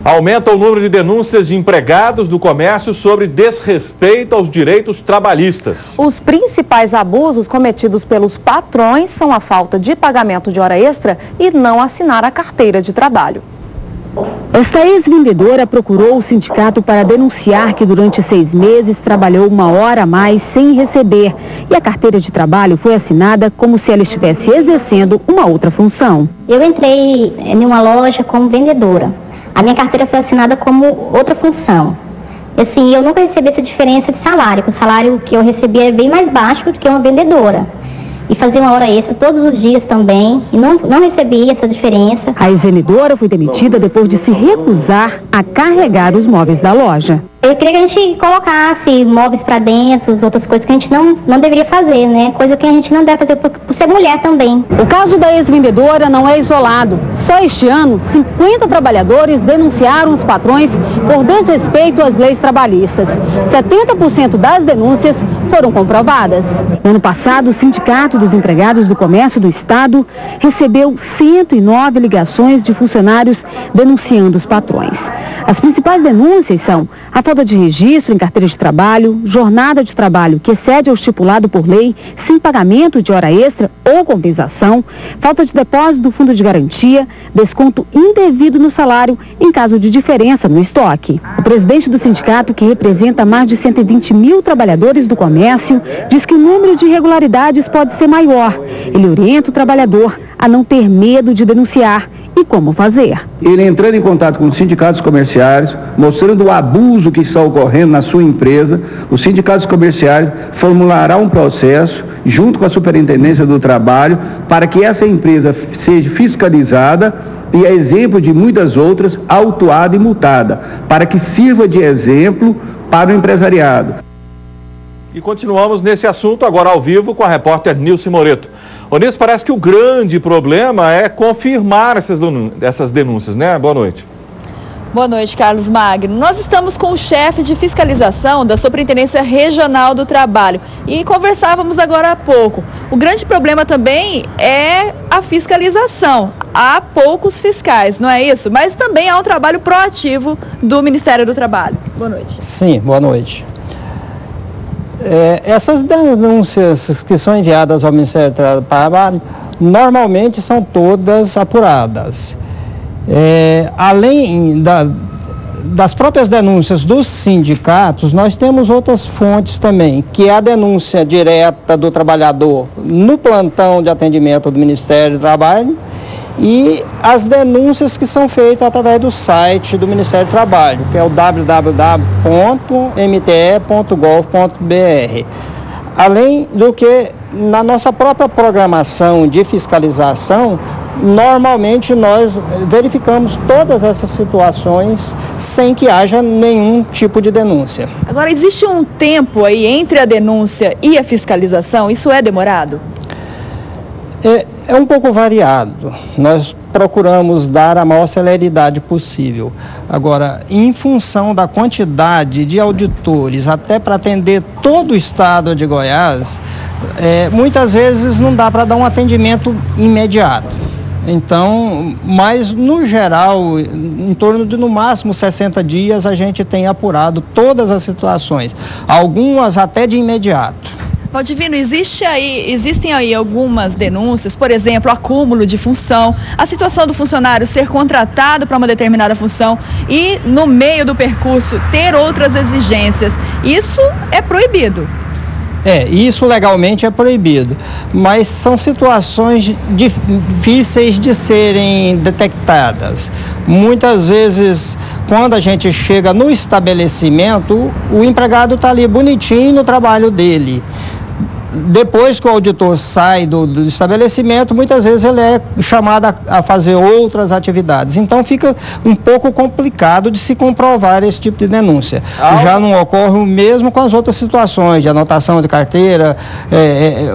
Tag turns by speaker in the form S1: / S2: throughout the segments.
S1: Aumenta o número de denúncias de empregados do comércio sobre desrespeito aos direitos trabalhistas.
S2: Os principais abusos cometidos pelos patrões são a falta de pagamento de hora extra e não assinar a carteira de trabalho.
S3: Esta ex-vendedora procurou o sindicato para denunciar que durante 6 meses trabalhou 1 hora a mais sem receber e a carteira de trabalho foi assinada como se ela estivesse exercendo uma outra função.
S4: Eu entrei em uma loja como vendedora. A minha carteira foi assinada como outra função. Assim, eu nunca recebi essa diferença de salário, porque o salário que eu recebia é bem mais baixo do que uma vendedora. E fazia 1 hora extra todos os dias também, e não recebi essa diferença.
S3: A ex-vendedora foi demitida depois de se recusar a carregar os móveis da loja.
S4: Eu queria que a gente colocasse móveis para dentro, outras coisas que a gente não deveria fazer, né? Coisa que a gente não deve fazer por ser mulher também.
S3: O caso da ex-vendedora não é isolado. Só este ano, 50 trabalhadores denunciaram os patrões por desrespeito às leis trabalhistas. 70% das denúncias foram comprovadas. No ano passado, o Sindicato dos Empregados do Comércio do Estado recebeu 109 ligações de funcionários denunciando os patrões. As principais denúncias são a falta de registro em carteira de trabalho, jornada de trabalho que excede ao estipulado por lei, sem pagamento de hora extra ou compensação, falta de depósito do fundo de garantia, desconto indevido no salário em caso de diferença no estoque. O presidente do sindicato, que representa mais de 120 mil trabalhadores do comércio, diz que o número de irregularidades pode ser maior. Ele orienta o trabalhador a não ter medo de denunciar e como fazer.
S5: Ele entrando em contato com os sindicatos comerciais, mostrando o abuso que está ocorrendo na sua empresa, os sindicatos comerciais formularão um processo junto com a Superintendência do Trabalho para que essa empresa seja fiscalizada e a exemplo de muitas outras, autuada e multada, para que sirva de exemplo para o empresariado.
S1: E continuamos nesse assunto agora ao vivo com a repórter Nilce Moreto. Ô Nilce, parece que o grande problema é confirmar essas denúncias, né? Boa noite.
S6: Boa noite, Carlos Magno. Nós estamos com o chefe de fiscalização da Superintendência Regional do Trabalho e conversávamos agora há pouco. O grande problema também é a fiscalização. Há poucos fiscais, não é isso? Mas também há um trabalho proativo do Ministério do Trabalho. Boa noite.
S7: Sim, boa noite. Essas denúncias que são enviadas ao Ministério do Trabalho, normalmente são todas apuradas. Além das próprias denúncias dos sindicatos, nós temos outras fontes também, que é a denúncia direta do trabalhador no plantão de atendimento do Ministério do Trabalho e as denúncias que são feitas através do site do Ministério do Trabalho, que é o www.mte.gov.br. Além do que, na nossa própria programação de fiscalização, normalmente nós verificamos todas essas situações sem que haja nenhum tipo de denúncia.
S6: Agora, existe um tempo aí entre a denúncia e a fiscalização? Isso é demorado?
S7: É um pouco variado. Nós procuramos dar a maior celeridade possível. Agora, em função da quantidade de auditores, até para atender todo o estado de Goiás, muitas vezes não dá para dar um atendimento imediato. Então, mas no geral, em torno de no máximo 60 dias, a gente tem apurado todas as situações, algumas até de imediato.
S6: Valdivino, existem aí algumas denúncias, por exemplo, acúmulo de função, a situação do funcionário ser contratado para uma determinada função e no meio do percurso ter outras exigências. Isso é proibido.
S7: Isso legalmente é proibido, mas são situações difíceis de serem detectadas. Muitas vezes, quando a gente chega no estabelecimento, o empregado está ali bonitinho no trabalho dele. Depois que o auditor sai do estabelecimento, muitas vezes ele é chamado a fazer outras atividades. Então fica um pouco complicado de se comprovar esse tipo de denúncia. Já não ocorre o mesmo com as outras situações de anotação de carteira,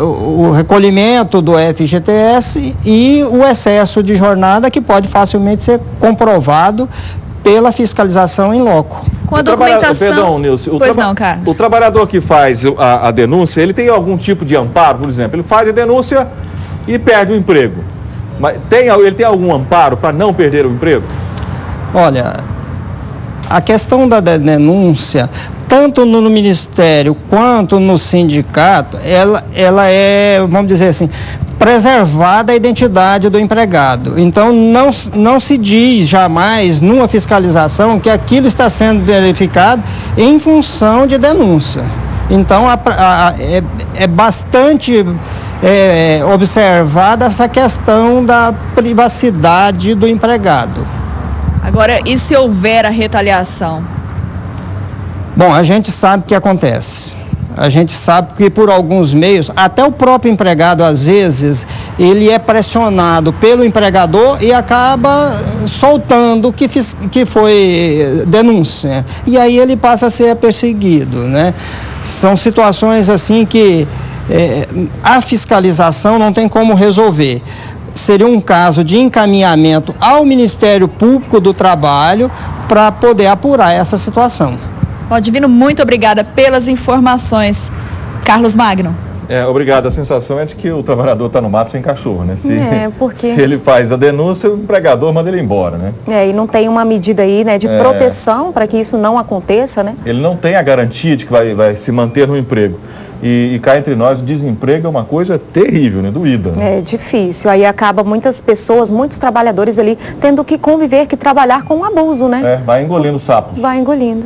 S7: o recolhimento do FGTS e o excesso de jornada que pode facilmente ser comprovado pela fiscalização em loco.
S6: Com a documentação...
S1: Perdão, Nilce.
S6: Carlos.
S1: O trabalhador que faz a denúncia, ele tem algum tipo de amparo, por exemplo? Ele faz a denúncia e perde o emprego. Mas ele tem algum amparo para não perder o emprego?
S7: Olha, a questão da denúncia, tanto no Ministério quanto no sindicato, ela é, vamos dizer assim, preservada a identidade do empregado. Então, não se diz jamais, numa fiscalização, que aquilo está sendo verificado em função de denúncia. Então, é bastante observada essa questão da privacidade do empregado.
S6: Agora, e se houver a retaliação?
S7: Bom, a gente sabe o que acontece. A gente sabe que por alguns meios, até o próprio empregado, às vezes, ele é pressionado pelo empregador e acaba soltando que foi denúncia. E aí ele passa a ser perseguido, né? São situações assim que a fiscalização não tem como resolver. Seria um caso de encaminhamento ao Ministério Público do Trabalho para poder apurar essa situação.
S6: Divino, muito obrigada pelas informações. Carlos Magno.
S1: Obrigado. A sensação é de que o trabalhador está no mato sem cachorro, né?
S2: Porque...
S1: se ele faz a denúncia, o empregador manda ele embora, né?
S2: E não tem uma medida aí, né, de proteção para que isso não aconteça, né?
S1: Ele não tem a garantia de que vai se manter no emprego. E cá entre nós, o desemprego é uma coisa terrível, né? Doída.
S2: É difícil. Aí acaba muitas pessoas, muitos trabalhadores ali, tendo que conviver, que trabalhar com o abuso, né?
S1: Vai engolindo sapos.
S2: Vai engolindo.